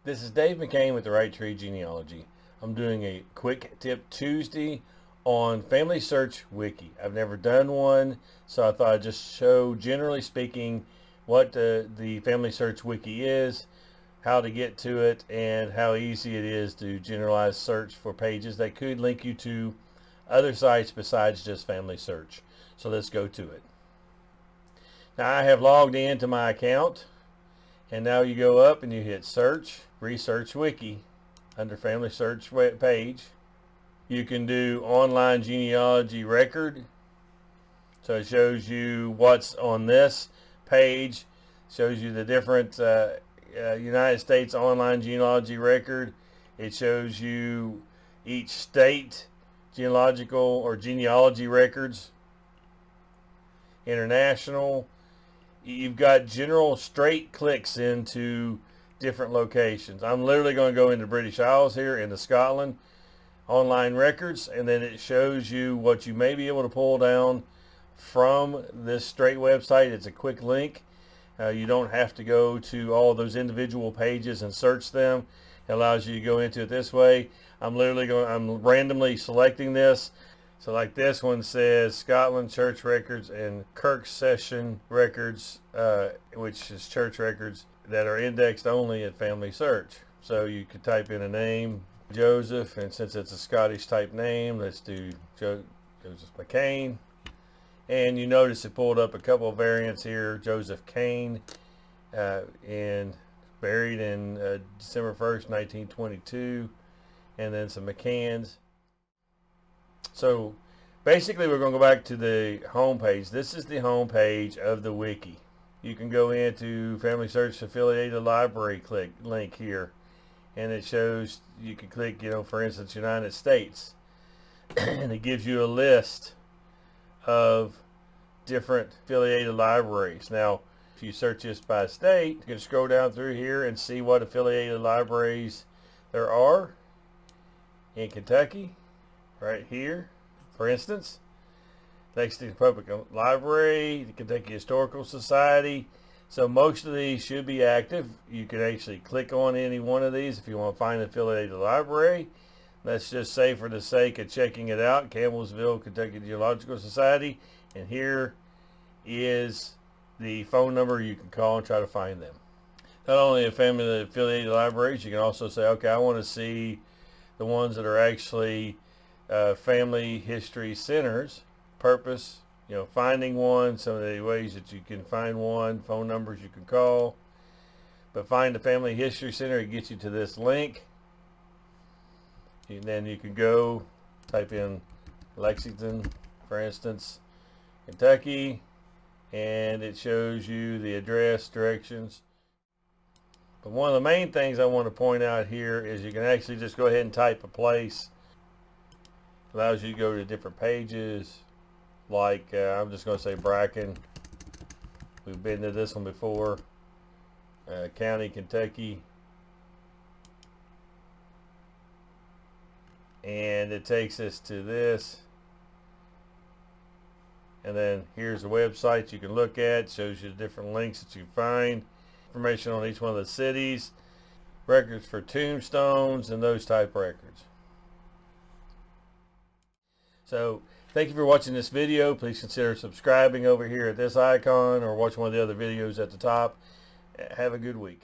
This is Dave McCain with the Right Tree Genealogy. I'm doing a quick tip Tuesday on FamilySearch WiKi. I've never done one, so I thought I'd just show, generally speaking, what the FamilySearch WiKi is, how to get to it, and how easy it is to generalize search for pages that could link you to other sites besides just FamilySearch. So let's go to it. Now I have logged into my account, and now you go up and you hit search, research wiki under FamilySearch web page. You can do online genealogy record, so it shows you what's on this page, shows you the different United States online genealogy record. It shows you each state genealogical or genealogy records, international. You've got general straight clicks into different locations. I'm literally going to go into British Isles here, into Scotland, online records, and then it shows you what you may be able to pull down from this straight website. It's a quick link. You don't have to go to all those individual pages and search them. It allows you to go into it this way. I'm randomly selecting this. So like this one says Scotland church records and Kirk session records, which is church records that are indexed only at FamilySearch. So you could type in a name, Joseph, and since it's a Scottish type name, let's do Joseph McCain. And you notice it pulled up a couple of variants here. Joseph Kane, and buried in December 1st, 1922, and then some McCanns. So basically we're going to go back to the home page. This is the home page of the wiki. You can go into FamilySearch affiliated library link here, and it shows, you can click, for instance, United States, and it gives you a list of different affiliated libraries. Now if you search this by state, you can scroll down through here and see what affiliated libraries there are in Kentucky. Right here, for instance, Lexington Public Library, the Kentucky Historical Society. So most of these should be active. You can actually click on any one of these if you want to find an affiliated library. Let's just say, for the sake of checking it out, Campbellsville Kentucky Geological Society, and here is the phone number you can call and try to find them. Not only affiliated libraries, you can also say, okay, I want to see the ones that are actually family history centers. Purpose, finding one, some of the ways that you can find one, phone numbers you can call. But find the family history center, it gets you to this link. And then you can go type in Lexington, for instance, Kentucky, and it shows you the address, directions. But one of the main things I want to point out here is you can actually just go ahead and type a place. Allows you to go to different pages, like I'm just going to say Bracken. We've been to this one before. County, Kentucky. And it takes us to this. And then here's the website you can look at. It shows you the different links that you find. Information on each one of the cities. Records for tombstones and those type records. So thank you for watching this video. Please consider subscribing over here at this icon, or watch one of the other videos at the top. Have a good week.